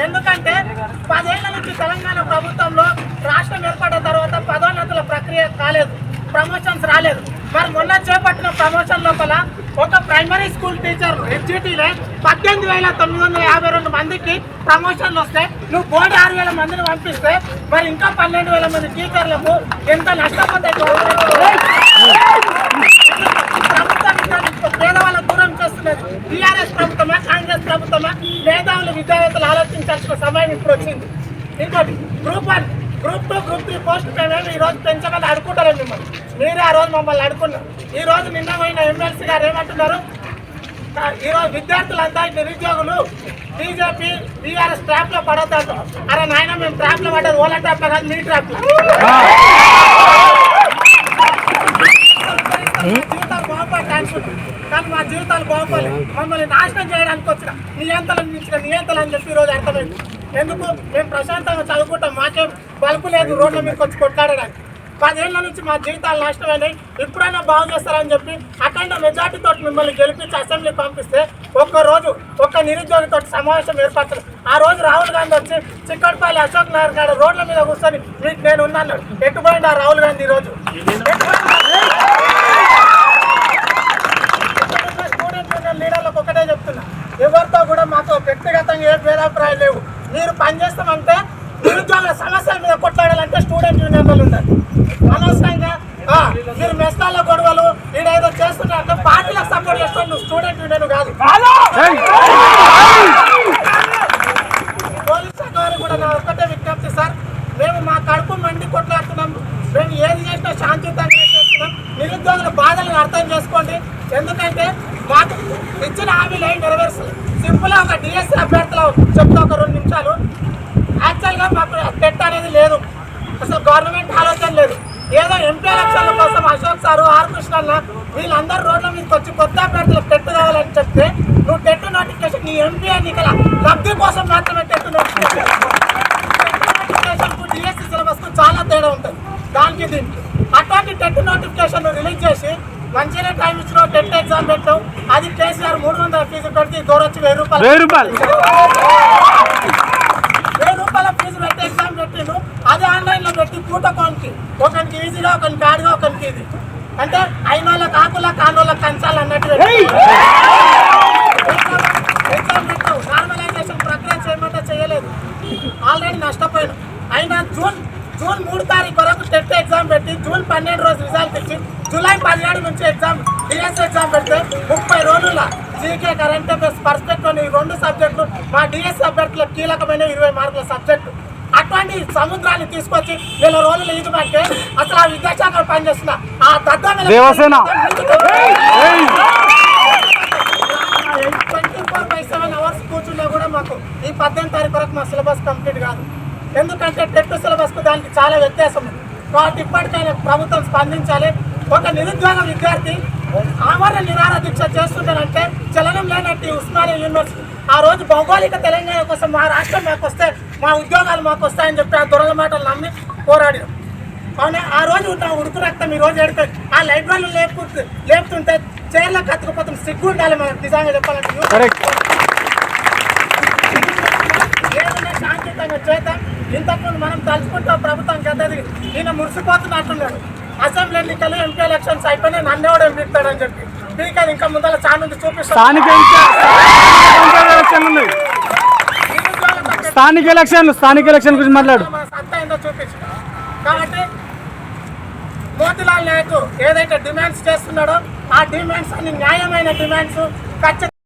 ఎందుకంటే 10 ఏళ్ల నుంచి తెలంగాణ ప్రభుత్వంలో రాష్ట్రం ఏర్పడిన తర్వాత పదోన్నతుల ప్రక్రియ కాలేదు, ప్రమోషన్స్ రాలేదు. మరి మొన్న చేపట్టిన ప్రమోషన్ లోపల ఒక ప్రైమరీ స్కూల్ టీచర్ ఎగ్జిటీలే 18,952 మందికి ప్రమోషన్లు వస్తే నువ్వు బోర్డు 6,000 మందిని పంపిస్తే మరి ఇంకా 12,000 మంది టీచర్లకు ఎంత నష్టపోతాయి? పేదవాళ్ళ దూరం చేస్తున్నది టీఆర్ఎస్ ప్రభుత్వమా, కాంగ్రెస్ ప్రభుత్వమా? మేధావులు విద్యావేత్తలు ఆలోచించాల్సిన సమయం ఇప్పుడు వచ్చింది. ఇంకోటి గ్రూప్ 1, గ్రూప్ 2, గ్రూప్ 3 పోస్ట్ మేమేమి ఈ రోజు పెంచమని అడుగుంటారు మిమ్మల్ని. మీరే ఆ రోజు మమ్మల్ని అడుగున్నారు. ఈ రోజు నిన్న పోయిన ఎమ్మెల్సీ గారు ఏమంటున్నారు? ఈరోజు విద్యార్థులంతా నిరుద్యోగులు బీజేపీ టీఆర్ఎస్ ట్రాప్ లో పడొద్దు. అరే నాయన, మేము ట్రాప్ లో పడ్డది ఓలా ట్రాప్ లో కాదు, మీ ట్రాప్ లో. జీవితాలు బాగుపడటానికి కానీ మా జీవితాలు బాగుపడలేదు. మమ్మల్ని నాశనం చేయడానికి వచ్చిన నియంతలు అని చెప్పి ఈరోజు అర్థమైంది. ఎందుకు? మేము ప్రశాంతంగా చదువుకుంటాం, మాకేం బలుపు లేదు రోడ్ల మీదకి వచ్చి కొట్లాడడానికి. 10 ఏళ్ల నుంచి మా జీవితాలు నష్టమైనాయి. ఇప్పుడైనా బాగు చేస్తారని చెప్పి అఖండ మెజార్టీతో మిమ్మల్ని గెలిపించి అసెంబ్లీ పంపిస్తే ఒక్కరోజు ఒక్క నిరుద్యోగితో సమావేశం ఏర్పరచరు. ఆ రోజు రాహుల్ గాంధీ వచ్చి చిక్కడపల్లి అశోక్ నగర్ గారు రోడ్ల మీద కూర్చొని మీకు నేను ఉన్నాను. ఎటుపోయింది ఆ రాహుల్ గాంధీ? ఈరోజు స్టూడెంట్ యూనియన్ లీడర్లకు ఒకటే చెప్తున్నా, ఎవరితో కూడా మాకు వ్యక్తిగతంగా ఏ భేదాభిప్రాయాలు లేవు. మీరు పనిచేస్తామంటే నిరుద్యోగుల సమస్యల మీద కొట్లాడాలంటే స్టూడెంట్ యూనియన్ వాళ్ళు ఉండాలి. అనవసరంగా మీరు మెస్టాల గొడవలు ఈడేదో చేస్తున్నారంటే పార్టీలకు సపోర్ట్ చేస్తాను, నువ్వు స్టూడెంట్ యూనియన్ కాదు. పోలీస్ శాఖ వారికి కూడా నా ఒక్కటే విజ్ఞప్తి సార్, మేము మా కడుపు మండి కొట్లాడుతున్నాం. మేము ఏది చేసినా శాంతియుతంగా చేస్తున్నాం. నిరుద్యోగుల బాధలను అర్థం చేసుకోండి. ఎందుకంటే మాకు ఇచ్చిన హామీలు నెరవేరుస్తుంది. సింపుల్గా ఒక డిఎస్సీ అభ్యర్థులు చెప్తా ఒక 2 నిమిషాలు. యాక్చువల్గా మాకు టెట్ అనేది లేదు, అసలు గవర్నమెంట్ ఆలోచన లేదు. ఏదో ఎంపీ ఎలక్షన్ల కోసం అశోక్ సారు, ఆర్ కృష్ణన్న వీళ్ళందరూ రోడ్ల మీదకి వచ్చి కొత్త అభ్యర్థులకు టెట్ కావాలని చెప్తే నువ్వు టెట్ నోటిఫికేషన్ నీ ఎంపీ ఎన్నికల లబ్ధి కోసం మాత్రమే టెట్ నోటిఫికేషన్కు డిఎస్సీ సిలబస్కు చాలా తేడా ఉంటుంది దానికి దీనికి. అటువంటి టెట్ నోటిఫికేషన్ రిలీజ్ చేసి మంచిగా టైం ఇచ్చిన టెట్ ఎగ్జామ్ పెట్టావు. అది కేసీఆర్ 300 ఫీజు పెడితే దూరొచ్చి 1000 రూపాయలు ఫీజు పెట్టి ఎగ్జామ్ పెట్టిండు. అది ఆన్లైన్లో పెట్టి పూటకోనికి ఒకరికి ఈజీగా, ఒకరికి బ్యాడ్గా, ఒకరికి ఇది అంటే అయిన వాళ్ళకి ఆకులా కానోళ్ళకి కంచాలి అన్నట్టు ఎగ్జామ్ పెట్టావు. నార్మలైజేషన్ ప్రక్రియ చేయమంటే చేయలేదు, ఆల్రెడీ నష్టపోయాను. అయినా జూన్ 3 తారీఖు వరకు టెట్ ఎగ్జామ్ పెట్టి జూన్ 12 రోజు రిజల్ట్ ఇచ్చి జూలై 17 నుంచి ఎగ్జామ్ డిఎస్సీ ఎగ్జామ్ పెడితే 30 రోజుల జీకే, కరెంట్ అఫైర్స్, పర్స్పెక్టివ్ ఈ 2 సబ్జెక్టులు మా డిఎస్సీ అభ్యర్థులకు కీలకమైన 20 మార్కుల సబ్జెక్టు. అటువంటి సముద్రాన్ని తీసుకొచ్చి నెల రోజులు ఈదుమంటే అసలు ఆ విద్యాశాఖ పనిచేస్తున్న ఆ దద్దన 24/7 అవర్స్ కూర్చున్నా కూడా మాకు ఈ 18 తారీఖు వరకు మా సిలబస్ కంప్లీట్ కాదు. ఎందుకంటే టెట్ సిలబస్కు దానికి చాలా వ్యత్యాసం ఉంది. కాబట్టి ఇప్పటికైనా ప్రభుత్వం స్పందించాలి. ఒక నిరుద్యోగ విద్యార్థి ఆమరణ నిరాహార దీక్ష చేస్తుంటారంటే చలనం లేనట్టు ఉస్మానియా యూనివర్సిటీ ఆ రోజు భౌగోళిక తెలంగాణ కోసం మా రాష్ట్రం మాకు వస్తే మా ఉద్యోగాలు మాకు వస్తాయని చెప్పి ఆ దొరల మాటలు నమ్మి పోరాడినాం. అవునా? ఆ రోజు నా ఉడుకు రక్తం ఈ రోజు ఎడుతుంది. ఆ లైబ్రరీలు లేపుతుంటే చైర్లో కత్తుకుపోతుంది. సిగ్గు ఉండాలి మనకు నిజంగా చెప్పాలంటే. ఏదైనా శాంతియుతంగా చేద్దాం. ఇంతకుముందు మనం తలుచుకుంటాం ప్రభుత్వం గద్దది ఈయన మురిసిపోతున్నట్టున్నాడు. అసెంబ్లీ ఎన్నికలు, ఎంపీ ఎలక్షన్స్ అయిపోయినాయి, నన్నేవాడు ఎంపిస్తాడని చెప్పి స్పీకర్ ఇంకా ముందర చాలా మంది చూపిస్తాను. స్థానిక ఎలక్షన్ గురించి మాట్లాడు. సత్తా ఏందో చూపించు. కాబట్టి మోతిలాల్ నాయక్ ఏదైతే డిమాండ్స్ చేస్తున్నాడో ఆ డిమాండ్స్ అన్ని న్యాయమైన డిమాండ్స్ ఖచ్చితంగా